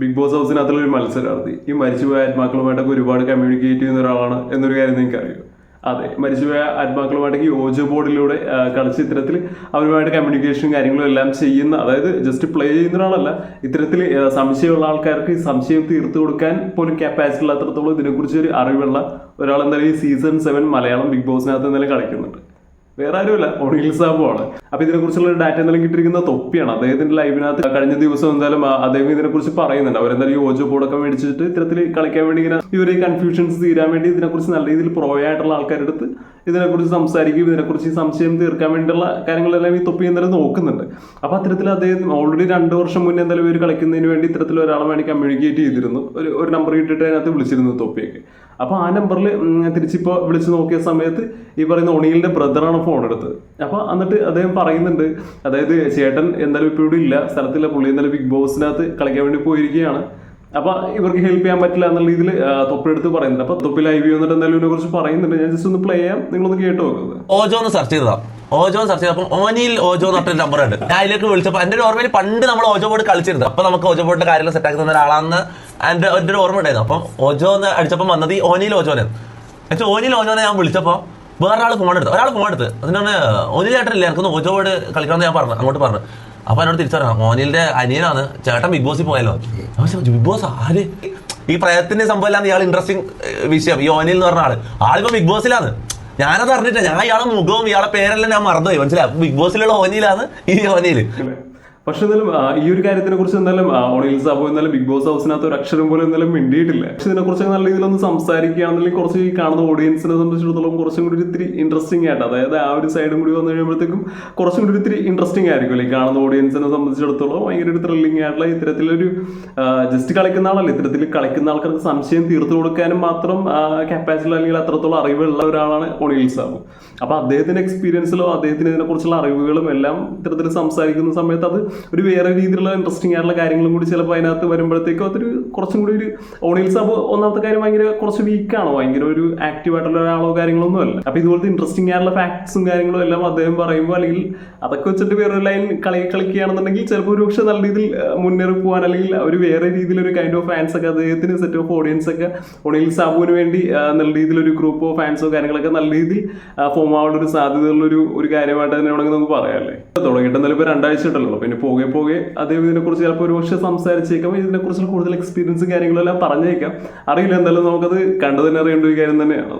Big boss ഹൗസിനകത്തുള്ളൊരു മത്സരാർത്ഥി ഈ മരിച്ചുപോയ ആത്മാക്കളുമായിട്ടൊക്കെ ഒരുപാട് കമ്മ്യൂണിക്കേറ്റ് ചെയ്യുന്ന ഒരാളാണ് എന്നൊരു കാര്യം നിങ്ങൾക്ക് അറിയും. അതെ, മരിച്ചുപോയ ആത്മാക്കളുമായിട്ടൊക്കെ ഓജോ ബോർഡിലൂടെ കളിച്ച് ഇത്തരത്തിൽ അവരുമായിട്ട് കമ്മ്യൂണിക്കേഷനും കാര്യങ്ങളും എല്ലാം ചെയ്യുന്ന, അതായത് ജസ്റ്റ് പ്ലേ ചെയ്യുന്ന ഒരാളല്ല, ഇത്തരത്തിൽ സംശയമുള്ള ആൾക്കാർക്ക് സംശയം തീർത്തു കൊടുക്കാൻ പോലും കപ്പാസിറ്റി ഇല്ലാത്തടത്തോളം ഇതിനെക്കുറിച്ച് ഒരു അറിവുള്ള ഒരാൾ എന്തായാലും ഈ സീസൺ 7 മലയാളം ബിഗ് ബോസിനകത്ത് എന്തായാലും കളിക്കുന്നുണ്ട്. വേറെ ആരുമല്ല, ഒണിൽ സാബുവാണ്. അപ്പൊ ഇതിനെക്കുറിച്ചുള്ള ഡാറ്റ എന്തായാലും കിട്ടിയിരിക്കുന്ന തൊപ്പിയാണ്. അദ്ദേഹത്തിന്റെ ലൈവിനകത്ത് കഴിഞ്ഞ ദിവസം എന്തായാലും അദ്ദേഹം ഇതിനെക്കുറിച്ച് പറയുന്നുണ്ട്. അവരെന്തായാലും ഈ ഓജോ ബോർഡൊക്കെ മേടിച്ചിട്ട് ഇത്തരത്തിൽ കളിക്കാൻ വേണ്ടി ഇങ്ങനെ ഇവര് കൺഫ്യൂഷൻസ് തീരാൻ വേണ്ടി ഇതിനെക്കുറിച്ച് നല്ല രീതിയിൽ പ്രോ ആയിട്ടുള്ള ആൾക്കാരുടെ അടുത്ത് ഇതിനെക്കുറിച്ച് സംസാരിക്കും, ഇതിനെക്കുറിച്ച് സംശയം തീർക്കാൻ വേണ്ടിയുള്ള കാര്യങ്ങളെല്ലാം ഈ തൊപ്പി എന്തായാലും നോക്കുന്നുണ്ട്. അപ്പൊ അത്തരത്തിൽ അദ്ദേഹം ഓൾറെഡി 2 വർഷം മുന്നേ എന്തായാലും ഇവർ കളിക്കുന്നതിന് വേണ്ടി ഇത്തരത്തിൽ ഒരാളെ വേണ്ടി കമ്മ്യൂണിക്കേറ്റ് ചെയ്തിരുന്നു. ഒരു നമ്പർ ഇട്ടിട്ട് അതിനകത്ത് വിളിച്ചിരുന്നു തൊപ്പിയൊക്കെ. അപ്പൊ ആ നമ്പറിൽ തിരിച്ചിപ്പോ വിളിച്ചു നോക്കിയ സമയത്ത് ഈ പറയുന്ന ഒണിയലിന്റെ ബ്രദറാണ് ഫോൺ എടുത്തത്. അപ്പൊ എന്നിട്ട് അദ്ദേഹം പറയുന്നുണ്ട്, അതായത് ചേട്ടൻ എന്തായാലും ഇപ്പോൾ ഇവിടെ ഇല്ല, സ്ഥലത്തില്ല, പുള്ളി എന്തായാലും ബിഗ് ബോസിനകത്ത് കളിക്കാൻ വേണ്ടി പോയിരിക്കുകയാണ്, അപ്പൊ ഇവർക്ക് ഹെൽപ്പ് ചെയ്യാൻ പറ്റില്ല എന്നുള്ള രീതിയിൽ തൊപ്പിയെടുത്ത് പറയുന്നുണ്ട്. അപ്പൊ തൊപ്പി ലൈവ് വന്നിട്ട് എന്തായാലും ഇതിനെ കുറിച്ച് പറയുന്നുണ്ട്. ഞാൻ ജസ്റ്റ് ഒന്ന് പ്ലേ ചെയ്യാം, നിങ്ങളൊന്ന് കേട്ട് നോക്കുന്നത്. ഓജോ ഒന്ന് സെർച്ച് ചെയ്തപ്പോൾ ഓനിയിൽ ഓജോ എന്ന് പറഞ്ഞൊരു നമ്പർ ഉണ്ട്. ഞാൻ അതിലേക്ക് വിളിച്ചപ്പോൾ എന്റെ ഒരു ഓർമ്മയിൽ പണ്ട് നമ്മൾ ഓജോ ബോർഡ് കളിച്ചിരുന്നു. അപ്പൊ നമുക്ക് ഓജോ ബോർഡിന്റെ കാര്യങ്ങൾ സെറ്റ് ആക്കി തന്ന ഒരാളാണെന്ന് എന്റെ ഒരു ഓർമ്മ ഉണ്ടായിരുന്നു. അപ്പം ഓജോ എന്ന് അടിച്ചപ്പോൾ വന്നത് ഈ ഓനിയിൽ ഓജോനെ. പക്ഷേ ഓനിയിൽ ഓജോനെ ഞാൻ വിളിച്ചപ്പോൾ വേറൊരാൾ ഫോൺ എടുത്ത് അതിനാണ് ഓനിൽ ചേട്ടനില്ല, എനിക്കൊന്ന് ഓജോ ബോർഡ് കളിക്കണമെന്ന് ഞാൻ അങ്ങോട്ട് പറഞ്ഞു. അപ്പൊ എന്നോട് തിരിച്ചറിയാം ഓനിലിന്റെ അനിയനാണ്, ചേട്ടൻ ബിഗ് ബോസിൽ പോയല്ലോ. ബിഗ് ബോസ് ആര്? ഈ പ്രയത്തിന്റെ സംഭവം ഇല്ലാന്ന് ഇയാൾ ഇൻട്രസ്റ്റിംഗ് വിഷയം. ഈ ഓനിൽ എന്ന് പറഞ്ഞ ആളിപ്പോ ബിഗ് ബോസിലാണ്. ഞാനത് അറിഞ്ഞിട്ടില്ല. ഞാൻ ഇയാളെ മുഖവും ഇയാളെ പേരെല്ലാം ഞാൻ മറന്നുപോയി. മനസ്സിലായി, ബിഗ് ബോസിലുള്ള ഓനിയിലാണ് ഈ ഓനിയിൽ. പക്ഷെ എന്തായാലും ഈ ഒരു കാര്യത്തിനെ കുറിച്ച് എന്തായാലും ഒണിൽ സാബു എന്നാലും ബിഗ് ബോസ് ഹൗസിനകത്ത് ഒരു അക്ഷരം പോലും എന്തായാലും മിണ്ടിയിട്ടില്ല. പക്ഷെ ഇതിനെക്കുറിച്ച് നല്ല രീതിയിലൊന്ന് സംസാരിക്കുകയാണെന്നുണ്ടെങ്കിൽ കുറച്ച് ഈ കാണുന്ന ഓഡിയൻസിനെ സംബന്ധിച്ചിടത്തോളം കുറച്ചും കൂടി ഇത്തിരി ഇൻട്രസ്റ്റിംഗ് ആയിട്ട്, അതായത് ആ ഒരു സൈഡും കൂടി വന്നു കഴിയുമ്പോഴത്തേക്കും കുറച്ചും കൂടി ഇത്തിരി ഇൻട്രസ്റ്റിംഗ് ആയിരിക്കും. ഈ കാണുന്ന ഓഡിയൻസിനെ സംബന്ധിച്ചിടത്തോളം ഭയങ്കര ഒരു ത്രില്ലിംഗ് ആയിട്ടുള്ള ഇത്തരത്തിലൊരു ജസ്റ്റ് കളിക്കുന്ന ആളല്ല, ഇത്തരത്തിൽ കളിക്കുന്ന ആൾക്കാർക്ക് സംശയം തീർത്തു കൊടുക്കാനും മാത്രം കപ്പാസിറ്റി അല്ലെങ്കിൽ അത്രത്തോളം അറിവുള്ള ഒരാളാണ് ഒണിൽ സാബു. അപ്പൊ അദ്ദേഹത്തിന്റെ എക്സ്പീരിയൻസിലോ അദ്ദേഹത്തിന് ഇതിനെക്കുറിച്ചുള്ള അറിവുകളും എല്ലാം ഇത്തരത്തിൽ സംസാരിക്കുന്ന സമയത്ത് അത് ഒരു വേറെ രീതിയിലുള്ള ഇൻട്രസ്റ്റിംഗ് ആയിട്ടുള്ള കാര്യങ്ങളും കൂടി ചിലപ്പോൾ അതിനകത്ത് വരുമ്പോഴത്തേക്കും അതൊരു കുറച്ചും കൂടി ഒരു ഒണിൽ സാബ് ഒന്നാമത്തെ കാര്യം ഭയങ്കര കുറച്ച് വീക്കാണോ, ഭയങ്കര ഒരു ആക്റ്റീവ് ആയിട്ടുള്ള ഒരാളോ കാര്യങ്ങളൊന്നും അല്ല. അപ്പൊ ഇതുപോലത്തെ ഇൻട്രസ്റ്റിംഗ് ആയിട്ടുള്ള ഫാക്ട്സും കാര്യങ്ങളും എല്ലാം അദ്ദേഹം പറയുമ്പോൾ അല്ലെങ്കിൽ അതൊക്കെ വെച്ചിട്ട് വേറൊരു ലൈൻ കളിക്കുകയാണെന്നുണ്ടെങ്കിൽ ചിലപ്പോൾ ഒരു പക്ഷെ നല്ല രീതിയിൽ മുന്നേറി പോകാൻ അല്ലെങ്കിൽ ഒരു വേറെ രീതിയിലൊരു കൈൻഡ് ഓഫ് ഫാൻസ് ഒക്കെ അദ്ദേഹത്തിന് സെറ്റ് ഓഫ് ഓഡിയൻസ് ഒക്കെ ഒണിൽ സാബുവിന് വേണ്ടി നല്ല രീതിയിലൊരു ഗ്രൂപ്പ് ഓഫ് ഫാൻസോ കാര്യങ്ങളൊക്കെ നല്ല രീതിയിൽ ഫോം ആവാനുള്ള ഒരു സാധ്യതയുള്ള ഒരു കാര്യമായിട്ട് തന്നെ വേണമെങ്കിൽ നമുക്ക് പറയാമല്ലേ. തുടങ്ങിയിട്ട് എന്തായാലും ഇപ്പോൾ 2 ആഴ്ച ഉണ്ടല്ലോ, പിന്നെ പോകെ അദ്ദേഹം ഇതിനെക്കുറിച്ച് ചിലപ്പോൾ ഒരു പക്ഷേ സംസാരിച്ചേക്കാം, ഇതിനെക്കുറിച്ചുള്ള കൂടുതൽ എക്സ്പീരിയൻസും കാര്യങ്ങളെല്ലാം പറഞ്ഞേക്കാം, അറിയില്ല. എന്തായാലും നമുക്കത് കണ്ടു തന്നെ അറിയേണ്ട ഒരു കാര്യം തന്നെയാണ്.